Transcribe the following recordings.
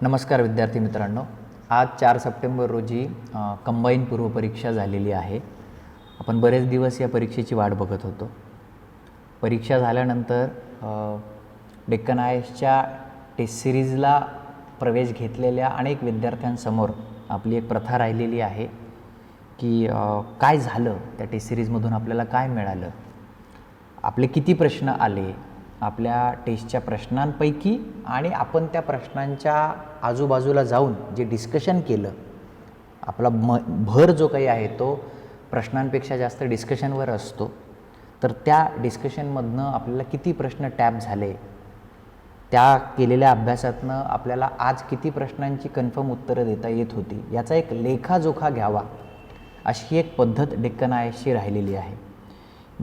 नमस्कार विद्यार्थी मित्रांनो, आज 4 सप्टेंबर रोजी कंबाईन पूर्वपरीक्षा झालेली आहे. आपण बरेच दिवस या परीक्षेची वाट बघत होतो. परीक्षा झाल्यानंतर डेक्कन आयएसच्या टेस्ट सिरीजला प्रवेश घेतलेल्या अनेक विद्यार्थ्यांसमोर आपली एक प्रथा राहिलेली आहे की काय झालं, त्या टेस्ट सिरीजमधून आपल्याला काय मिळालं, आपले किती प्रश्न आले, आपल्या टेस्टच्या प्रश्नांपैकी आणि आपण त्या प्रश्नांच्या आजूबाजूला जाऊन जे डिस्कशन केलं, आपला भर जो काही आहे तो प्रश्नांपेक्षा जास्त डिस्कशनवर असतो. तर त्या डिस्कशनमधनं आपल्याला किती प्रश्न टॅप झाले, त्या केलेल्या अभ्यासातनं आपल्याला आज किती प्रश्नांची कन्फर्म उत्तरं देता येत होती, याचा एक लेखाजोखा घ्यावा अशी एक पद्धत डेक्कन आयएसची राहिलेली आहे.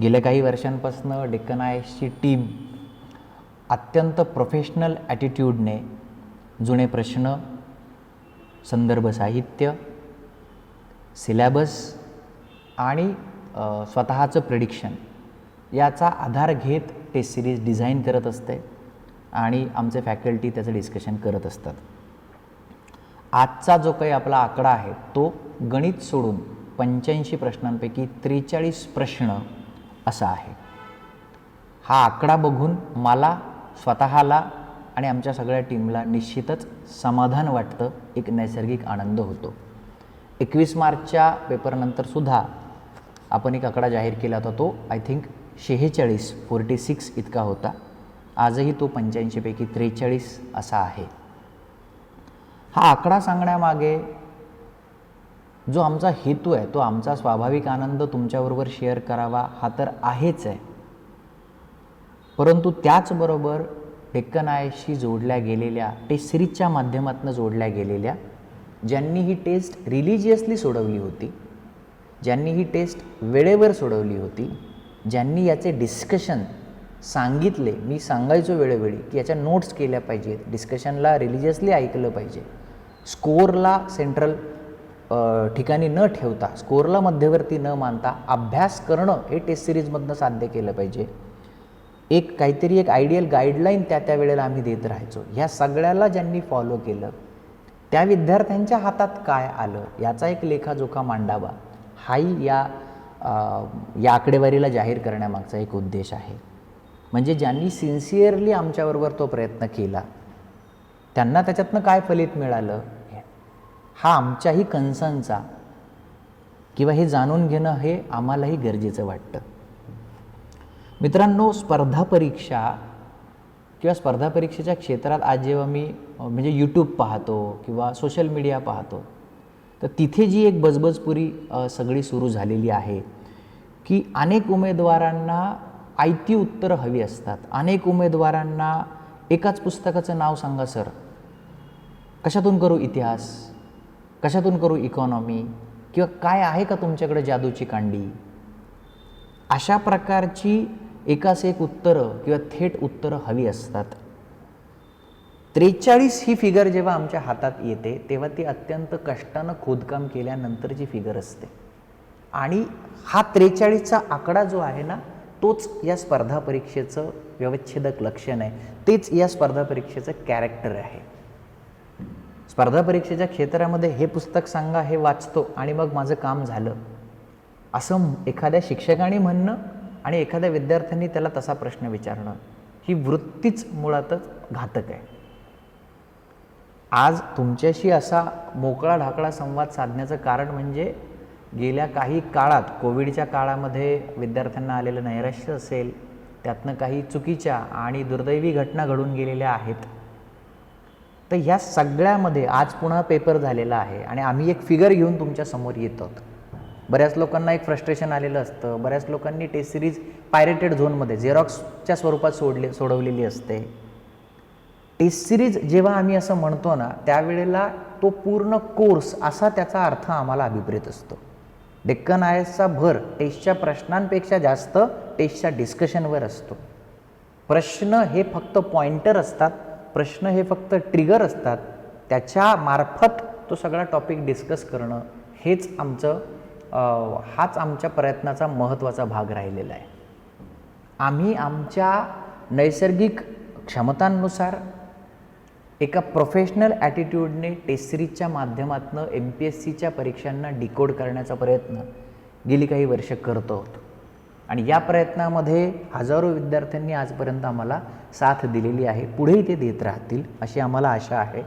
गेल्या काही वर्षांपासून डेक्कन आयएसची टीम अत्यंत प्रोफेशनल ॲटिट्यूडने जुने प्रश्न, संदर्भ साहित्य, सिलॅबस आणि स्वतःचं प्रेडिक्शन याचा आधार घेत टेस्ट सिरीज डिझाईन करत असते आणि आमचे फॅकल्टी त्याचं डिस्कशन करत असतात. आजचा जो काही आपला आकडा आहे तो गणित सोडून 85 प्रश्नांपैकी 43 प्रश्न असा आहे. हा आकडा बघून मला स्वतःला आणि आमच्या सगळ्या टीमला निश्चितच समाधान वाटतं, एक नैसर्गिक आनंद होतो. 21 मार्चच्या पेपरनंतरसुद्धा आपण एक आकडा जाहीर केला होता, तो आय थिंक 46 इतका होता. आजही तो 85 पैकी 43 असा आहे. हा आकडा सांगण्यामागे जो आमचा हेतू आहे, तो आमचा स्वाभाविक आनंद तुमच्याबरोबर शेअर करावा हा तर आहेच आहे, परंतु त्याचबरोबर डेक्कन आयएसशी जोडल्या गेलेल्या टेस्ट सिरीजच्या माध्यमातून जोडल्या गेलेल्या, ज्यांनी ही टेस्ट रिलिजियसली सोडवली होती, ज्यांनी ही टेस्ट वेळेवर सोडवली होती, ज्यांनी याचे डिस्कशन सांगितले, मी सांगायचो वेळोवेळी की याच्या नोट्स केल्या पाहिजेत, डिस्कशनला रिलिजियसली ऐकलं पाहिजे, स्कोअरला सेंट्रल ठिकाणी न ठेवता, स्कोअरला मध्यवर्ती न मानता अभ्यास करणं हे टेस्ट सिरीजमधनं साध्य केलं पाहिजे. एक काहीतरी एक आयडियल गाईडलाईन त्या वेळेला आम्ही देत राहायचो. ह्या सगळ्याला ज्यांनी फॉलो केलं त्या विद्यार्थ्यांच्या हातात काय आलं याचा एक लेखाजोखा मांडावा, हाही या आकडेवारीला जाहीर करण्यामागचा एक उद्देश आहे. म्हणजे ज्यांनी सिन्सिअरली आमच्याबरोबर तो प्रयत्न केला त्यांना त्याच्यातनं काय फलित मिळालं हा आमच्याही कन्सर्नचा किंवा हे जाणून घेणं हे आम्हालाही गरजेचं वाटतं. मित्रांनो, स्पर्धा परीक्षा किंवा स्पर्धा परीक्षेच्या क्षेत्रात आज जेव्हा मी म्हणजे यूट्यूब पाहतो किंवा सोशल मीडिया पाहतो, तर तिथे जी एक बजबजपुरी सगळी सुरू झालेली आहे की अनेक उमेदवारांना आयती उत्तरं हवी असतात. अनेक उमेदवारांना एकाच पुस्तकाचं नाव सांगा सर, कशातून करू इतिहास, कशातून करू इकॉनॉमी, किंवा काय आहे का तुमच्याकडे जादूची कांडी, अशा प्रकारची एकाच एक उत्तरं किंवा थेट उत्तरं हवी असतात. 43 ही फिगर जेव्हा आमच्या हातात येते तेव्हा ती अत्यंत कष्टानं खोदकाम केल्यानंतरची फिगर असते आणि हा 43चा आकडा जो आहे ना, तोच या स्पर्धा परीक्षेचं व्यवच्छेदक लक्षण आहे, तेच या स्पर्धा परीक्षेचं कॅरेक्टर आहे. स्पर्धा परीक्षेच्या क्षेत्रामध्ये हे पुस्तक सांगा, हे वाचतो आणि मग माझं काम झालं असं एखाद्या शिक्षकाने म्हणणं आणि एखाद्या विद्यार्थ्यांनी त्याला तसा प्रश्न विचारणं, ही वृत्तीच मुळातच घातक आहे. आज तुमच्याशी असा मोकळा ढाकळा संवाद साधण्याचं कारण म्हणजे गेल्या काही काळात, कोविडच्या काळामध्ये विद्यार्थ्यांना आलेलं नैराश्य असेल, त्यातनं काही चुकीच्या आणि दुर्दैवी घटना घडून गेलेल्या आहेत. तर ह्या सगळ्यामध्ये आज पुन्हा पेपर झालेला आहे आणि आम्ही एक फिगर घेऊन तुमच्या समोर येतो. बऱ्याच लोकांना एक फ्रस्ट्रेशन आलेलं असतं, बऱ्याच लोकांनी टेस्ट सिरीज पायरेटेड झोनमध्ये झेरॉक्सच्या स्वरूपात सोडवलेली असते. टेस्ट सिरीज जेव्हा आम्ही असं म्हणतो ना, त्यावेळेला तो पूर्ण कोर्स असा त्याचा अर्थ आम्हाला अभिप्रेत असतो. डेक्कन आयएसचा भर टेस्टच्या प्रश्नांपेक्षा जास्त टेस्टच्या डिस्कशनवर असतो. प्रश्न हे फक्त पॉइंटर असतात, प्रश्न हे फक्त ट्रिगर असतात, त्याच्या मार्फत तो सगळा टॉपिक डिस्कस करणं हेच हाच आमच्या प्रयत्नाचा महत्त्वाचा भाग राहिलेला आहे. आम्ही आमच्या नैसर्गिक क्षमतांनुसार एका प्रोफेशनल ॲटिट्यूडने टेस्ट सिरीजच्या माध्यमातून MPSCच्या परीक्षांना डिकोड करण्याचा प्रयत्न गेली काही वर्ष करतो आहोत आणि या प्रयत्नामध्ये हजारो विद्यार्थ्यांनी आजपर्यंत आम्हाला साथ दिलेली आहे, पुढेही ते देत राहतील अशी आम्हाला आशा आहे.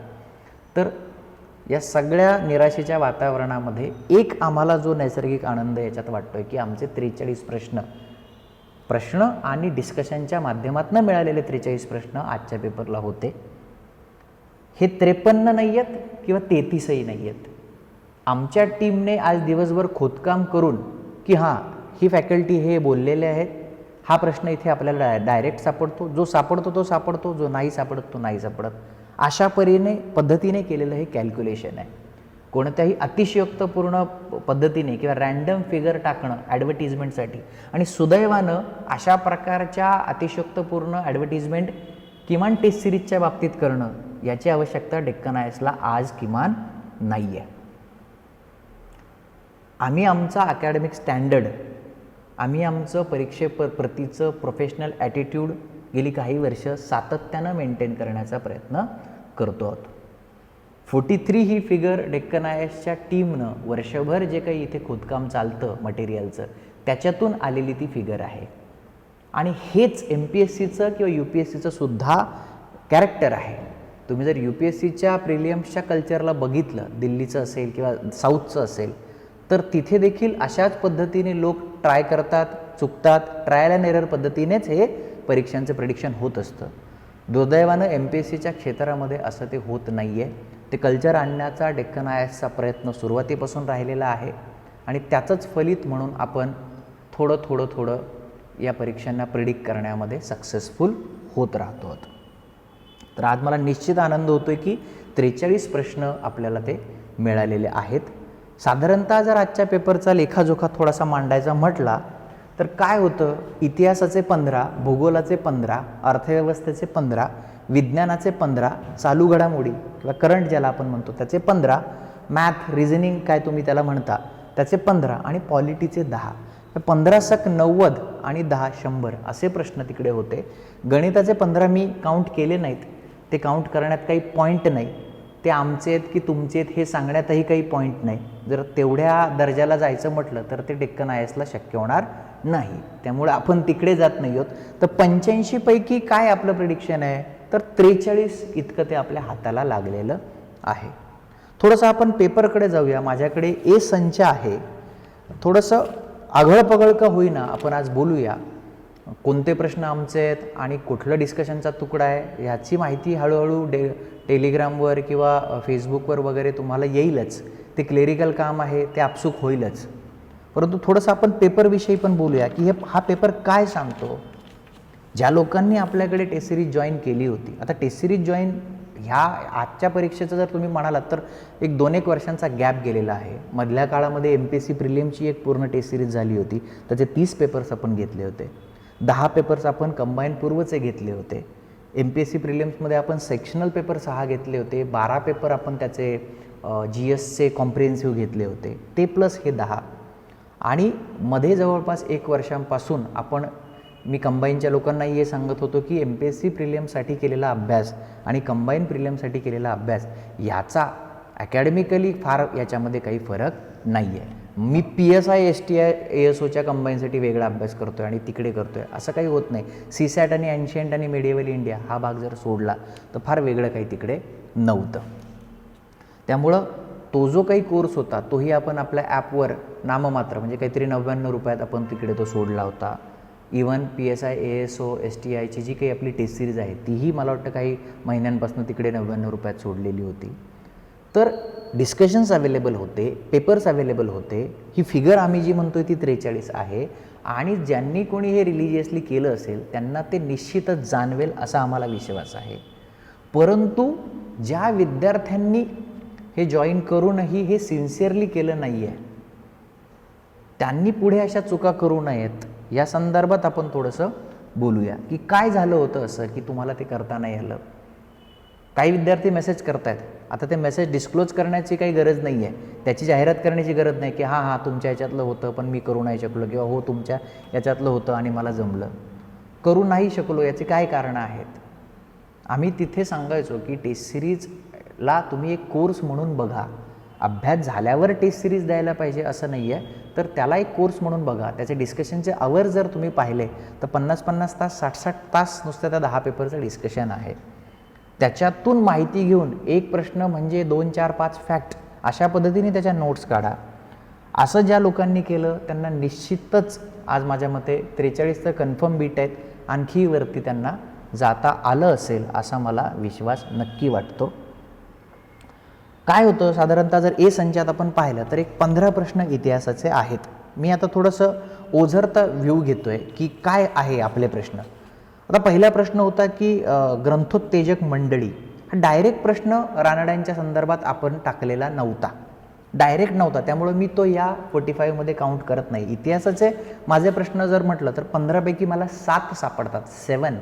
तर या सगळ्या निराशेच्या वातावरणामध्ये एक आम्हाला जो नैसर्गिक आनंद याच्यात वाटतो आहे की आमचे 43 प्रश्न आणि डिस्कशनच्या माध्यमातून मिळालेले 43 प्रश्न आजच्या पेपरला होते. हे 53 नाही आहेत किंवा 33ही नाही आहेत. आमच्या टीमने आज दिवसभर खोदकाम करून की हां ही फॅकल्टी हे बोललेले आहेत, हा प्रश्न इथे आपल्याला डायरेक्ट सापडतो, जो सापडतो तो सापडतो, जो नाही सापडत तो नाही सापडत, अशा पद्धतीने केलेलं हे कॅल्क्युलेशन आहे. कोणत्याही अतिशयोक्तपूर्ण पद्धतीने किंवा रँडम फिगर टाकणं ॲडव्हर्टिजमेंटसाठी आणि सुदैवानं अशा प्रकारच्या अतिशयोक्तपूर्ण ॲडव्हर्टिजमेंट किमान टेस्ट सिरीजच्या बाबतीत करणं याची आवश्यकता डेक्कन IASला आज किमान नाही आहे. आम्ही आमचा अकॅडमिक स्टँडर्ड, आम्ही आमचं प्रतीचं प्रोफेशनल ॲटिट्यूड गेली काही वर्ष सातत्यानं मेंटेन करण्याचा प्रयत्न करतो आहोत. 43 ही फिगर डेक्कन IASच्या टीमनं वर्षभर जे काही इथे खोदकाम चालतं मटेरियलचं त्याच्यातून आलेली ती फिगर आहे आणि हेच MPSCचं किंवा UPSCचं सुद्धा कॅरेक्टर आहे. तुम्ही जर UPSCच्या प्रिलियम्सच्या कल्चरला बघितलं, दिल्लीचं असेल किंवा साऊथचं असेल, तर तिथे देखील अशाच पद्धतीने लोक ट्राय करतात, चुकतात, ट्रायल अँड एरर पद्धतीनेच हे परीक्षांचं प्रेडिक्शन होत असतं. दुर्दैवानं MPSCच्या क्षेत्रामध्ये असं ते होत नाही आहे. ते कल्चर आणण्याचा डेक्कन IASचा प्रयत्न सुरुवातीपासून राहिलेला आहे आणि त्याचंच फलित म्हणून आपण थोडं या परीक्षांना प्रिडिक्ट करण्यामध्ये सक्सेसफुल होत राहतो. तर आज मला निश्चित आनंद होतो आहे की 43 प्रश्न आपल्याला ते मिळालेले आहेत. साधारणतः जर आजच्या पेपरचा लेखाजोखा थोडासा मांडायचा म्हटला तर काय होतं, इतिहासाचे 15, भूगोलाचे 15, अर्थव्यवस्थेचे 15, विज्ञानाचे 15, चालू घडामोडी किंवा करंट ज्याला आपण म्हणतो त्याचे 15, मॅथ रिझनिंग काय तुम्ही त्याला म्हणता त्याचे 15 आणि पॉलिटीचे 10. 15 सक 90 आणि 10 100 असे प्रश्न तिकडे होते. गणिताचे 15 मी काउंट केले नाहीत, ते काउंट करण्यात काही पॉईंट नाही, ते आमचे आहेत की तुमचे आहेत हे सांगण्यातही काही पॉईंट नाही. जर तेवढ्या दर्जाला जायचं म्हटलं तर ते डेक्कन IASला शक्य होणार नाही, त्यामुळे आपण तिकडे जात नाही आहोत. तर 85 पैकी काय आपलं प्रिडिक्शन आहे तर 43 इतकं ते आपल्या हाताला लागलेलं आहे. थोडंसं आपण पेपरकडे जाऊया. माझ्याकडे संच आहे, थोडंसं आगळपगळ का होईना आपण आज बोलूया. कोणते प्रश्न आमचे आहेत आणि कुठलं डिस्कशनचा तुकडा आहे ह्याची माहिती हळूहळू टेलिग्रामवर किंवा फेसबुकवर वगैरे तुम्हाला येईलच. ते क्लेरिकल काम आहे, ते आपसूक होईलच. परंतु थोडंसं आपण पेपरविषयी पण बोलूया की हा पेपर काय सांगतो. ज्या लोकांनी आपल्याकडे टेस्ट सिरीज जॉईन केली होती, आता टेस्ट सिरीज जॉईन ह्या आजच्या परीक्षेचं जर तुम्ही म्हणालात तर एक 2-1 वर्षांचा गॅप गेलेला आहे. मधल्या काळामध्ये MPSC प्रिलियमची एक पूर्ण टेस्ट सिरीज झाली होती, त्याचे 30 पेपर्स आपण घेतले होते, 10 पेपर्स आपण कंबाईन पूर्वचे घेतले होते. MPSC प्रिलियम्समध्ये आपण सेक्शनल पेपर 6 घेतले होते, 12 पेपर आपण त्याचे GSचे कॉम्प्रिहेन्सिव्ह घेतले होते, ते प्लस हे 10. आणि मध्ये जवळपास 1 वर्षांपासून मी कंबाईनच्या लोकांनाही हे सांगत होतो की MPSC प्रिलियमसाठी केलेला अभ्यास आणि कंबाईन प्रिलियमसाठी केलेला अभ्यास याचा अकॅडमिकली फार याच्यामध्ये काही फरक नाही आहे. मी PSI STI ASOच्या कंबाईनसाठी वेगळा अभ्यास करतो आहे आणि तिकडे करतो आहे असं काही होत नाही. CSAT आणि एन्शियंट आणि मेडिएवल इंडिया हा भाग जर सोडला तर फार वेगळं काही तिकडे नव्हतं. त्यामुळं तो जो काही कोर्स होता तोही आपण आपल्या ॲपवर नाममात्र म्हणजे काहीतरी 99 रुपयात आपण तिकडे तो सोडला होता. इवन PSI ASO STIची जी काही आपली टेस्ट सिरीज आहे तीही मला वाटतं काही महिन्यांपासून तिकडे 99 रुपयात सोडलेली होती. तर डिस्कशन्स अवेलेबल होते, पेपर्स अवेलेबल होते. ही फिगर आम्ही जी म्हणतोय ती 43 आहे आणि ज्यांनी कोणी हे रिलिजियसली केलं असेल त्यांना ते निश्चितच जाणवेल असा आम्हाला विश्वास आहे. परंतु ज्या विद्यार्थ्यांनी हे जॉईन करूनही हे सिन्सिअरली केलं नाही आहे त्यांनी पुढे अशा चुका करू नयेत या संदर्भात आपण थोडंसं बोलूया की काय झालं होतं असं की तुम्हाला ते करता नाही आलं. काही विद्यार्थी मेसेज करतायत, आता ते मेसेज डिस्क्लोज करण्याची काही गरज नाही आहे, त्याची जाहिरात करण्याची गरज नाही की हां तुमच्या याच्यातलं होतं पण मी करू नाही शकलो किंवा हो तुमच्या याच्यातलं होतं आणि मला जमलं. करू नाही शकलो याची काय कारणं आहेत. आम्ही तिथे सांगायचो की टेस्ट सिरीजला तुम्ही एक कोर्स म्हणून बघा, अभ्यास झाल्यावर टेस्ट सिरीज द्यायला पाहिजे असं नाही आहे, तर त्याला एक कोर्स म्हणून बघा. त्याचे डिस्कशनचे आवर जर तुम्ही पाहिले तर 50-50 तास 60-60 तास नुसतं त्या 10 पेपरचं डिस्कशन आहे. त्याच्यातून माहिती घेऊन एक प्रश्न म्हणजे 2, 4, 5 फॅक्ट अशा पद्धतीने त्याच्या नोट्स काढा. असं ज्या लोकांनी केलं त्यांना निश्चितच आज माझ्या मते 43 तर कन्फर्म बीट आहेत, आणखी वरती त्यांना जाता आलं असेल असा मला विश्वास नक्की वाटतो. काय होतं साधारणतः जर ए संचात आपण पाहिलं तर एक 15 प्रश्न इतिहासाचे आहेत. मी आता थोडंसं ओझरता व्ह्यू घेतोय की काय आहे आपले प्रश्न. आता पहिला प्रश्न होता की ग्रंथोत्तेजक मंडळी. हा डायरेक्ट प्रश्न रानड्यांच्या संदर्भात आपण टाकलेला नव्हता, डायरेक्ट नव्हता, त्यामुळे मी तो या 45मध्ये काउंट करत नाही. इतिहासाचे माझे प्रश्न जर म्हटलं तर 15पैकी मला 7 सापडतात, 7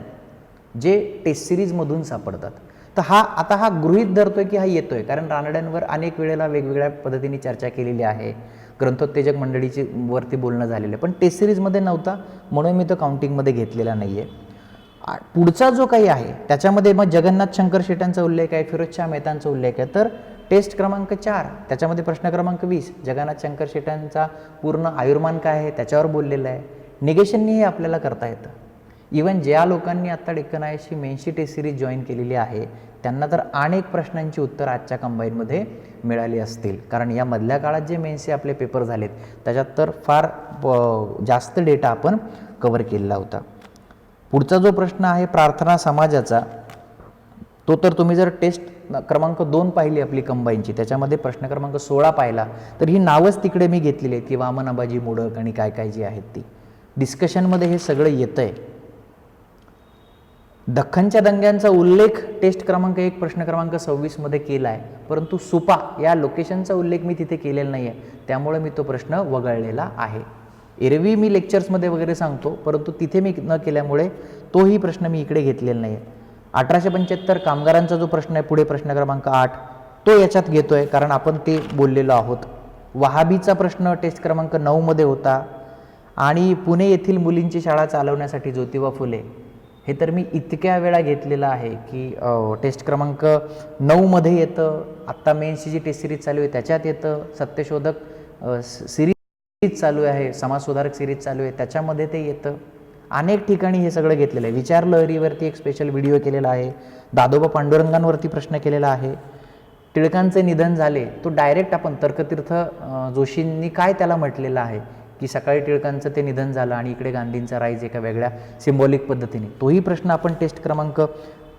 जे टेस्ट सिरीजमधून सापडतात. तर आता हा गृहीत धरतोय की हा येतोय, कारण रानड्यांवर अनेक वेळेला वेगवेगळ्या पद्धतीने चर्चा केलेली आहे, ग्रंथोत्तेजक मंडळीची वरती बोलणं झालेलं आहे, पण टेस्ट सिरीजमध्ये नव्हता म्हणून मी तो काउंटिंगमध्ये घेतलेला नाही आहे. पुढचा जो काही आहे त्याच्यामध्ये मग जगन्नाथ शंकर शेटांचा उल्लेख आहे, फिरोजशाह मेहतांचा उल्लेख आहे. तर टेस्ट क्रमांक 4 त्याच्यामध्ये प्रश्न क्रमांक 20 जगन्नाथ शंकर शेटांचा पूर्ण आयुर्मान काय आहे त्याच्यावर बोललेलं आहे. निगेशननी हे आपल्याला करता येतं. इवन ज्या लोकांनी आत्ता डेक्कन IASची मेन्सची टेस्ट सिरीज जॉईन केलेली आहे त्यांना तर अनेक प्रश्नांची उत्तर आजच्या कंबाईनमध्ये मिळाली असतील, कारण या मधल्या काळात जे मेन्सचे आपले पेपर झालेत त्याच्यात तर फार जास्त डेटा आपण कव्हर केलेला होता. पुढचा जो प्रश्न आहे प्रार्थना समाजाचा, तो तर तुम्ही जर टेस्ट क्रमांक 2 पाहिली आपली कंबाईनची त्याच्यामध्ये प्रश्न क्रमांक 16 पाहिला तर ही नावच तिकडे मी घेतलेली आहेत की वामन आबाजी मोडक आणि काय काय जी आहेत ती डिस्कशनमध्ये हे सगळं येतं आहे. दख्खनच्या दंग्यांचा उल्लेख टेस्ट क्रमांक 1 प्रश्न क्रमांक 26मध्ये केला आहे, परंतु सुपा या लोकेशनचा उल्लेख मी तिथे केलेला नाही आहे, त्यामुळे मी तो प्रश्न वगळलेला आहे. एरवी मी लेक्चर्समध्ये वगैरे सांगतो, परंतु तिथे मी न केल्यामुळे तोही प्रश्न मी इकडे घेतलेला नाही आहे. 1875 कामगारांचा जो प्रश्न आहे पुढे प्रश्न क्रमांक 8 तो याच्यात घेतोय, कारण आपण ते बोललेलो आहोत. वहाबीचा प्रश्न टेस्ट क्रमांक 9मध्ये होता, आणि पुणे येथील मुलींची शाळा चालवण्यासाठी ज्योतिबा फुले हे तर मी इतक्या वेळा घेतलेलं आहे की टेस्ट क्रमांक 9मध्ये येतं. आत्ता मेन्सची जी टेस्ट सिरीज चालू आहे त्याच्यात येतं. सत्यशोधक सिरीज चालू आहे, समाजसुधारक सिरीज चालू आहे त्याच्यामध्ये ते येतं. अनेक ठिकाणी हे सगळं घेतलेलं आहे. विचार लहरीवरती एक स्पेशल व्हिडिओ केलेला आहे. दादोबा पांडुरंगांवरती प्रश्न केलेला आहे. टिळकांचे निधन झाले तो डायरेक्ट आपण तर्कतीर्थ जोशींनी काय त्याला म्हटलेलं आहे की सकाळी टिळकांचं ते निधन झालं आणि इकडे गांधींचा राईज एका वेगळ्या सिम्बॉलिक पद्धतीने, तोही प्रश्न आपण टेस्ट क्रमांक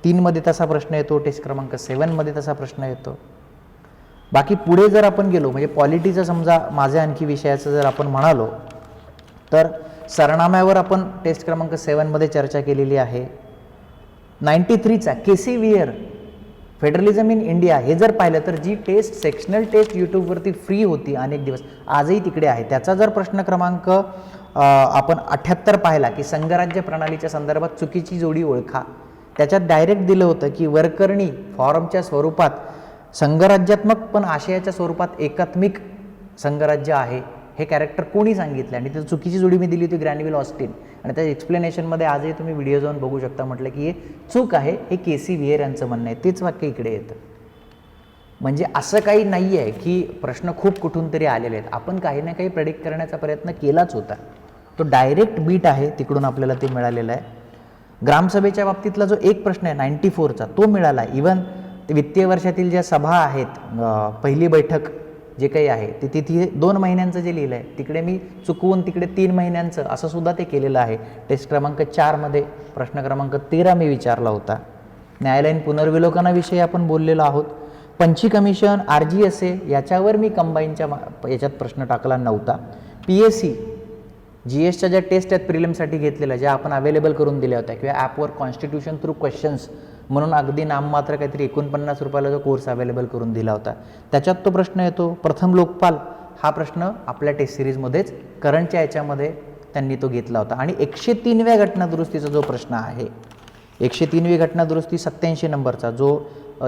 3मध्ये तसा प्रश्न येतो, टेस्ट क्रमांक 7मध्ये तसा प्रश्न येतो. बाकी पुढे जर आपण गेलो म्हणजे पॉलिटीचं समजा माझ्या आणखी विषयाचं जर आपण म्हणालो तर सरनाम्यावर आपण टेस्ट क्रमांक 7मध्ये चर्चा केलेली आहे. 93चा केसी वियर फेडरलिझम इन इंडिया हे जर पाहिलं तर जी टेस्ट सेक्शनल टेस्ट यूट्यूबवरती फ्री होती अनेक दिवस, आजही तिकडे आहे. त्याचा जर प्रश्न क्रमांक आपण 78 पाहिला की संघराज्य प्रणालीच्या संदर्भात चुकीची जोडी ओळखा, त्याच्यात डायरेक्ट दिलं होतं की वरकरणी फॉर्मच्या स्वरूपात संघराज्यात्मक पण आशयाच्या स्वरूपात एकात्मिक संघराज्य आहे हे कॅरेक्टर कोणी सांगितलं, आणि त्याची चुकीची जोडी मी दिली होती ग्रॅन्युअल ऑस्टिन, आणि त्या एक्सप्लेनेशनमध्ये आजही तुम्ही व्हिडिओ जाऊन बघू शकता. म्हटलं की हे चूक आहे, हे केसी वियर यांचं म्हणणं आहे, तेच वाक्य इकडे येतं. म्हणजे असं काही नाही आहे की प्रश्न खूप कुठून तरी आलेले आहेत, आपण काही ना काही प्रेडिक्ट करण्याचा प्रयत्न केलाच होता. तो डायरेक्ट बीट आहे तिकडून आपल्याला ते मिळालेलं आहे. ग्रामसभेच्या बाबतीतला जो एक प्रश्न आहे 94चा तो मिळाला. इवन वित्तीय वर्षातील ज्या सभा आहेत पहिली बैठक जे काही आहे ते तिथे 2 महिन्यांचं जे लिहिलं आहे तिकडे मी चुकवून तिकडे 3 महिन्यांचं असं सुद्धा ते केलेलं आहे. टेस्ट क्रमांक 4मध्ये प्रश्न क्रमांक 13 मी विचारला होता. न्यायालयीन पुनर्विलोकनाविषयी आपण बोललेलो आहोत. पंची कमिशन RGSA याच्यावर मी कंबाईनच्या याच्यात प्रश्न टाकला नव्हता. PSC GSच्या ज्या टेस्ट आहेत प्रिलिमसाठी घेतलेल्या ज्या आपण अवेलेबल करून दिल्या होत्या किंवा ॲपवर कॉन्स्टिट्यूशन थ्रू क्वेश्चन्स म्हणून अगदी नाममात्र काहीतरी 49 रुपयाला जो कोर्स अवेलेबल करून दिला होता त्याच्यात तो प्रश्न येतो. प्रथम लोकपाल हा प्रश्न आपल्या टेस्ट सिरीजमध्येच करंटच्या याच्यामध्ये त्यांनी तो घेतला होता. आणि 103व्या घटनादुरुस्तीचा जो प्रश्न आहे 103वी घटनादुरुस्ती 87 नंबरचा जो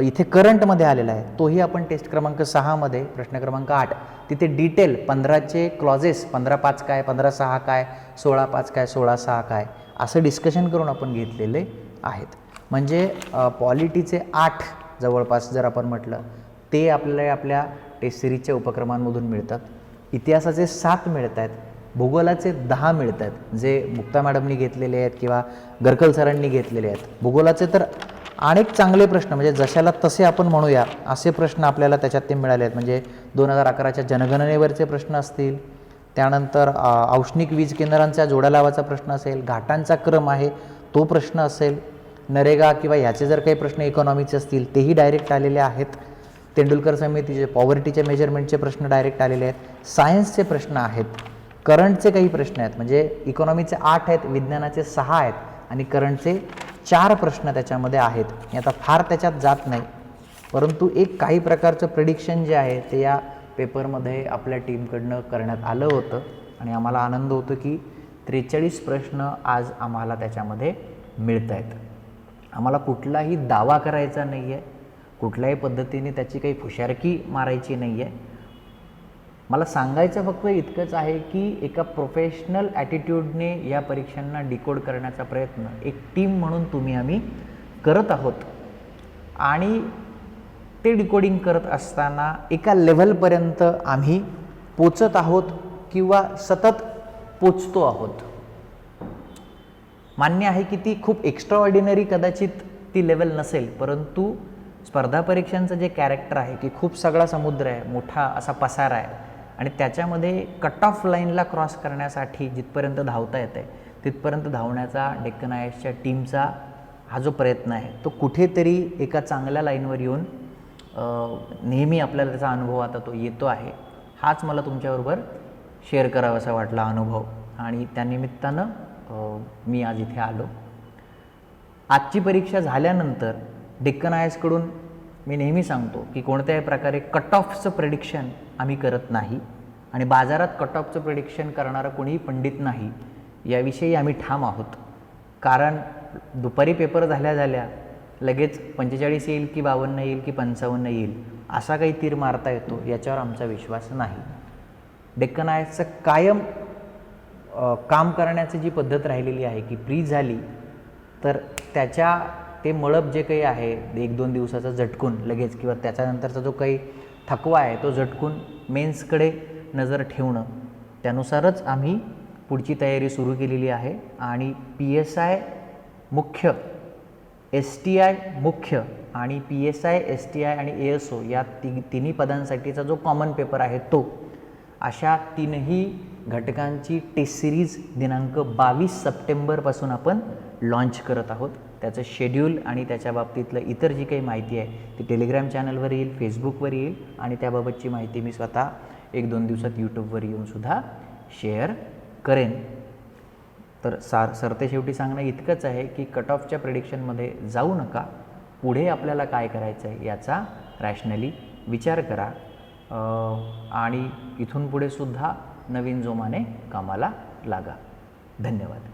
इथे करंटमध्ये आलेला आहे तोही आपण टेस्ट क्रमांक 6मध्ये प्रश्न क्रमांक 8 तिथे डिटेल 15चे क्लॉजेस 15.5 काय 15.6 काय 16.5 काय 16.6 काय असं डिस्कशन करून आपण घेतलेले आहेत. म्हणजे पॉलिटीचे 8 जवळपास जर आपण म्हटलं ते आपल्याला आपल्या टेस्ट सिरीजच्या उपक्रमांमधून मिळतात. इतिहासाचे 7 मिळत आहेत, भूगोलाचे 10 मिळत आहेत जे मुक्ता मॅडमनी घेतलेले आहेत किंवा गरकल सरांनी घेतलेले आहेत. भूगोलाचे तर अनेक चांगले प्रश्न म्हणजे जशाला तसे आपण म्हणूया असे प्रश्न आपल्याला त्याच्यात ते मिळाले आहेत. म्हणजे 2011च्या जनगणनेवरचे प्रश्न असतील, त्यानंतर औष्णिक वीज केंद्रांच्या जोड्या लावाचा प्रश्न असेल, घाटांचा क्रम आहे तो प्रश्न असेल, नरेगा किंवा ह्याचे जर काही प्रश्न इकॉनॉमीचे असतील तेही डायरेक्ट आलेले आहेत. तेंडुलकर समितीचे पॉवर्टीचे मेजरमेंटचे प्रश्न डायरेक्ट आलेले आहेत. सायन्सचे प्रश्न आहेत, करंटचे काही प्रश्न आहेत. म्हणजे इकॉनॉमीचे 8 आहेत, विज्ञानाचे 6 आहेत आणि करंटचे 4 प्रश्न त्याच्यामध्ये आहेत. मी आता फार त्याच्यात जात नाही, परंतु एक काही प्रकारचं प्रेडिक्शन जे आहे ते या पेपरमध्ये आपल्या टीमकडनं करण्यात आलं होतं आणि आम्हाला आनंद होतो की 43 प्रश्न आज आम्हाला त्याच्यामध्ये मिळत आहेत. आम्हाला कुठलाही दावा करायचा नाही आहे, कुठल्याही पद्धतीने त्याची काही फुशारकी मारायची नाही आहे. मला सांगायचं फक्त इतकंच आहे की एका प्रोफेशनल ॲटिट्यूडने या परीक्षांना डिकोड करण्याचा प्रयत्न एक टीम म्हणून आम्ही करत आहोत आणि ते डिकोडिंग करत असताना एका लेव्हलपर्यंत आम्ही पोचत आहोत किंवा सतत पोचतो आहोत. मान्य आहे की ती खूप एक्स्ट्राऑर्डिनरी कदाचित ती लेवल नसेल, परंतु स्पर्धा परीक्षांचं जे कॅरेक्टर आहे की खूप सगळा समुद्र आहे, मोठा असा पसारा आहे आणि त्याच्यामध्ये कट ऑफ लाईनला क्रॉस करण्यासाठी जिथपर्यंत धावता येतं आहे तिथपर्यंत धावण्याचा डेक्कन आयएसच्या टीमचा हा जो प्रयत्न आहे तो कुठेतरी एका चांगल्या लाईनवर येऊन नेहमी आपल्याला त्याचा अनुभव आता तो येतो आहे. हाच मला तुमच्याबरोबर शेअर करावासा वाटला अनुभव आणि त्यानिमित्तानं मी आज इथे आलो. आजची परीक्षा झाल्यानंतर डेक्कन आयएसकडून मी नेहमी सांगतो की कोणत्याही प्रकारे कट ऑफचं प्रेडिक्शन आम्ही करत नाही आणि बाजारात कट ऑफचं प्रेडिक्शन करणारा कोणीही पंडित नाही याविषयी आम्ही ठाम आहोत. कारण दुपारी पेपर झाल्या लगेच 45 येईल की 52 येईल की 55 येईल असा काही तीर मारता येतो याच्यावर आमचा विश्वास नाही. डेक्कन आयएसचं कायम काम करण्याची जी पद्धत राहिलेली आहे की प्री झाली तर त्याच्या ते मळब जे काही आहे 1-2 दिवसाचा झटकून लगेच किंवा त्याच्यानंतरचा जो काही थकवा आहे तो झटकून मेन्सकडे नजर ठेवणं त्यानुसारच आम्ही पुढची तयारी सुरू केलेली आहे. आणि PSI मुख्य, STI मुख्य आणि PSI, STI आणि ASO या तिन्ही पदांसाठीचा जो कॉमन पेपर आहे तो अशा 3ही घटकांची टेस्ट सिरीज दिनांक 22 सप्टेंबरपासून आपण लॉन्च करत आहोत. त्याचं शेड्यूल आणि त्याच्या बाबतीतलं इतर जी काही माहिती आहे ती टेलिग्राम चॅनलवर येईल, फेसबुकवर येईल आणि त्याबाबतची माहिती मी स्वतः 1-2 दिवसात यूट्यूबवर येऊनसुद्धा शेअर करेन. तर सरते शेवटी सांगणं इतकंच आहे की कट ऑफच्या प्रेडिक्शनमध्ये जाऊ नका, पुढे आपल्याला काय करायचं आहे याचा रॅशनली विचार करा आणि इथून पुढे सुद्धा नवीन जोमाने कामाला लागा. धन्यवाद.